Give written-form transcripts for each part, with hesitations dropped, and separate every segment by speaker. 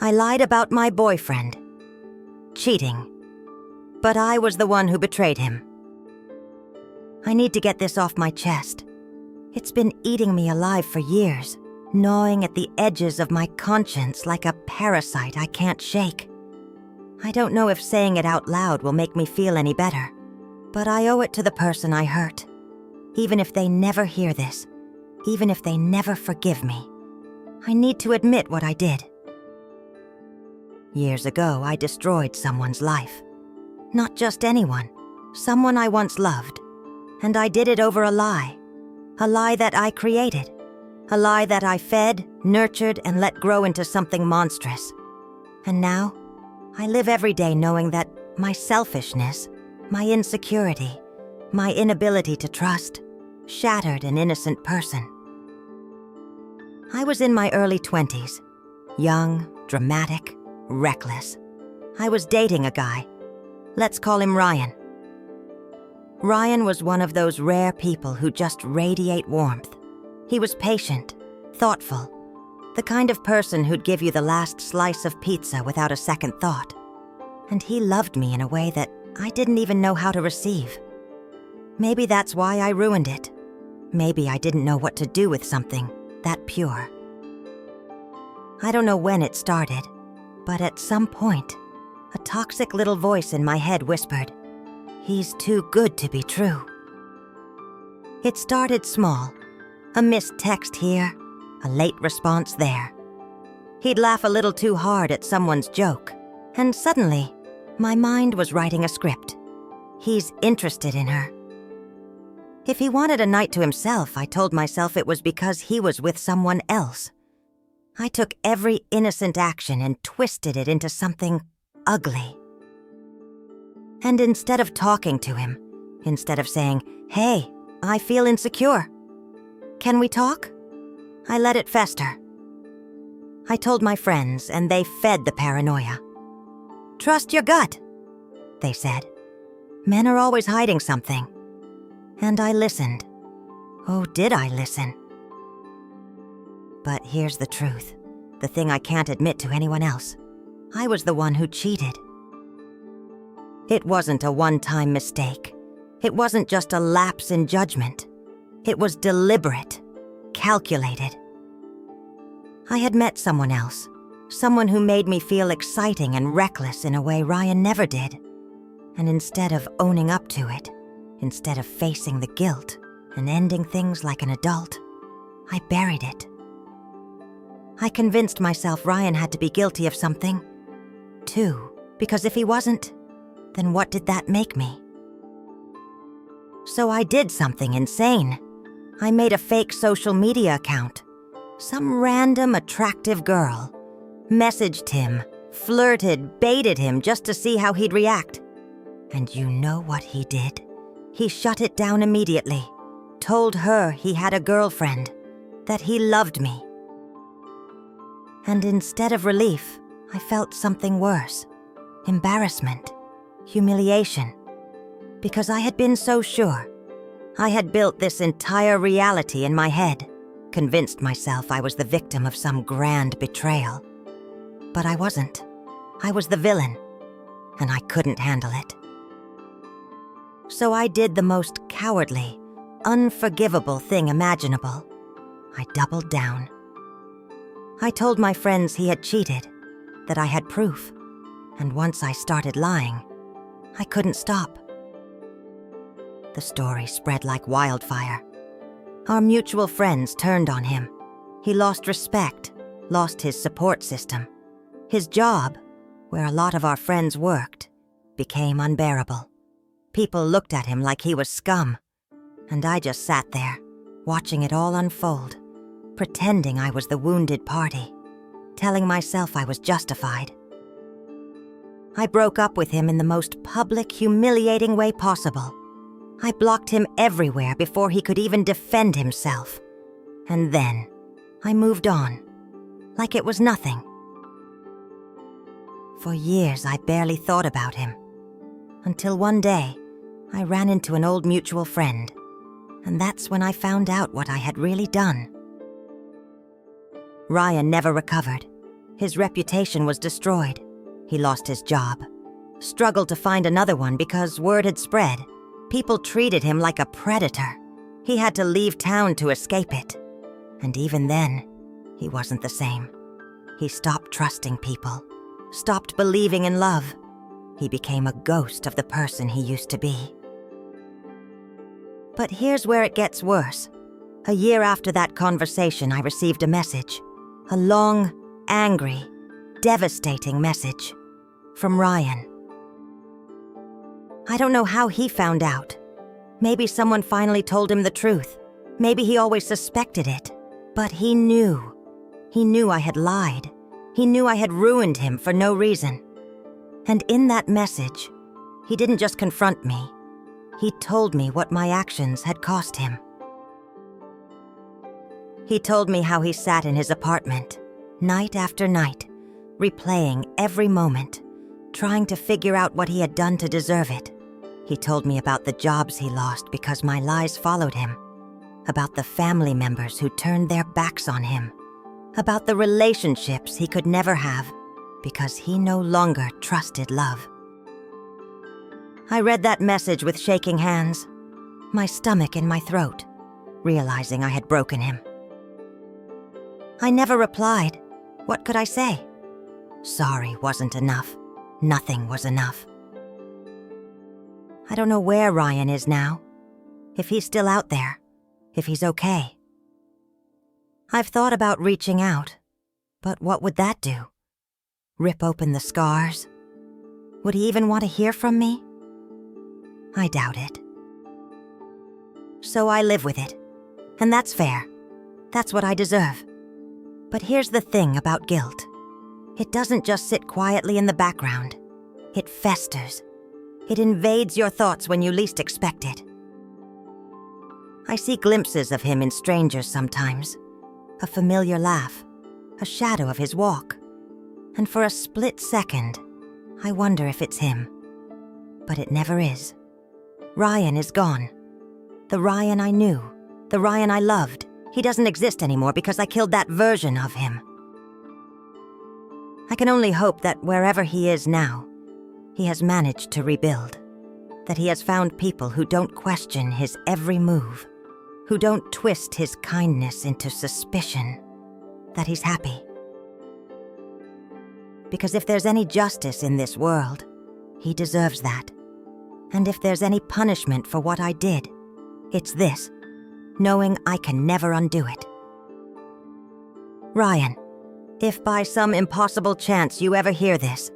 Speaker 1: I lied about my boyfriend. Cheating. But I was the one who betrayed him. I need to get this off my chest. It's been eating me alive for years, gnawing at the edges of my conscience like a parasite I can't shake. I don't know if saying it out loud will make me feel any better, but I owe it to the person I hurt. Even if they never hear this, even if they never forgive me, I need to admit what I did. Years ago, I destroyed someone's life. Not just anyone, someone I once loved. And I did it over a lie that I created, a lie that I fed, nurtured, and let grow into something monstrous. And now, I live every day knowing that my selfishness, my insecurity, my inability to trust, shattered an innocent person. I was in my early 20s, young, dramatic, reckless. I was dating a guy. Let's call him Ryan. Ryan was one of those rare people who just radiate warmth. He was patient, thoughtful, the kind of person who'd give you the last slice of pizza without a second thought. And he loved me in a way that I didn't even know how to receive. Maybe that's why I ruined it. Maybe I didn't know what to do with something that pure. I don't know when it started, but at some point, a toxic little voice in my head whispered, "He's too good to be true." It started small, a missed text here, a late response there. He'd laugh a little too hard at someone's joke, and suddenly, my mind was writing a script. He's interested in her. If he wanted a night to himself, I told myself it was because he was with someone else. I took every innocent action and twisted it into something ugly. And instead of talking to him, instead of saying, "Hey, I feel insecure. Can we talk?" I let it fester. I told my friends, and they fed the paranoia. "Trust your gut," they said. "Men are always hiding something." And I listened. Oh, did I listen? But here's the truth, the thing I can't admit to anyone else. I was the one who cheated. It wasn't a one-time mistake. It wasn't just a lapse in judgment. It was deliberate, calculated. I had met someone else, someone who made me feel exciting and reckless in a way Ryan never did. And instead of owning up to it, instead of facing the guilt and ending things like an adult, I buried it. I convinced myself Ryan had to be guilty of something, too, because if he wasn't, then what did that make me? So I did something insane. I made a fake social media account. Some random attractive girl. Messaged him, flirted, baited him just to see how he'd react. And you know what he did? He shut it down immediately. Told her he had a girlfriend, that he loved me. And instead of relief, I felt something worse. Embarrassment. Humiliation. Because I had been so sure. I had built this entire reality in my head, convinced myself I was the victim of some grand betrayal. But I wasn't. I was the villain, and I couldn't handle it. So I did the most cowardly, unforgivable thing imaginable. I doubled down. I told my friends he had cheated, that I had proof, and once I started lying, I couldn't stop. The story spread like wildfire. Our mutual friends turned on him. He lost respect, lost his support system. His job, where a lot of our friends worked, became unbearable. People looked at him like he was scum, and I just sat there, watching it all unfold, pretending I was the wounded party, telling myself I was justified. I broke up with him in the most public, humiliating way possible. I blocked him everywhere before he could even defend himself. And then, I moved on, like it was nothing. For years, I barely thought about him. Until one day, I ran into an old mutual friend, and that's when I found out what I had really done. Ryan never recovered. His reputation was destroyed. He lost his job. Struggled to find another one because word had spread. People treated him like a predator. He had to leave town to escape it. And even then, he wasn't the same. He stopped trusting people, stopped believing in love. He became a ghost of the person he used to be. But here's where it gets worse. A year after that conversation, I received a message. A long, angry, devastating message from Ryan. I don't know how he found out. Maybe someone finally told him the truth. Maybe he always suspected it. But he knew. He knew I had lied. He knew I had ruined him for no reason. And in that message, he didn't just confront me. He told me what my actions had cost him. He told me how he sat in his apartment, night after night, replaying every moment, trying to figure out what he had done to deserve it. He told me about the jobs he lost because my lies followed him, about the family members who turned their backs on him, about the relationships he could never have because he no longer trusted love. I read that message with shaking hands, my stomach in my throat, realizing I had broken him. I never replied. What could I say? Sorry wasn't enough. Nothing was enough. I don't know where Ryan is now, if he's still out there, if he's okay. I've thought about reaching out, but what would that do? Rip open the scars? Would he even want to hear from me? I doubt it. So I live with it, and that's fair. That's what I deserve. But here's the thing about guilt. It doesn't just sit quietly in the background. It festers. It invades your thoughts when you least expect it. I see glimpses of him in strangers sometimes. A familiar laugh, a shadow of his walk. And for a split second, I wonder if it's him. But it never is. Ryan is gone. The Ryan I knew, the Ryan I loved, he doesn't exist anymore because I killed that version of him. I can only hope that wherever he is now, he has managed to rebuild. That he has found people who don't question his every move, who don't twist his kindness into suspicion. That he's happy. Because if there's any justice in this world, he deserves that. And if there's any punishment for what I did, it's this, knowing I can never undo it. Ryan, if by some impossible chance you ever hear this,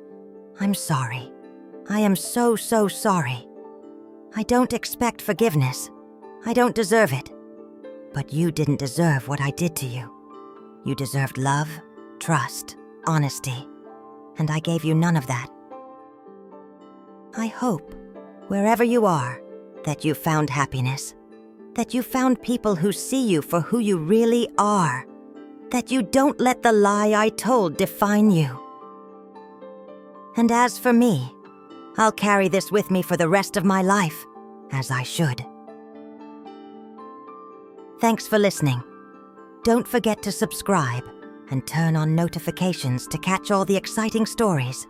Speaker 1: I'm sorry. I am so sorry. I don't expect forgiveness. I don't deserve it. But you didn't deserve what I did to you. You deserved love, trust, honesty, and I gave you none of that. I hope, wherever you are, that you found happiness, that you found people who see you for who you really are, that you don't let the lie I told define you. And as for me, I'll carry this with me for the rest of my life, as I should. Thanks for listening. Don't forget to subscribe and turn on notifications to catch all the exciting stories.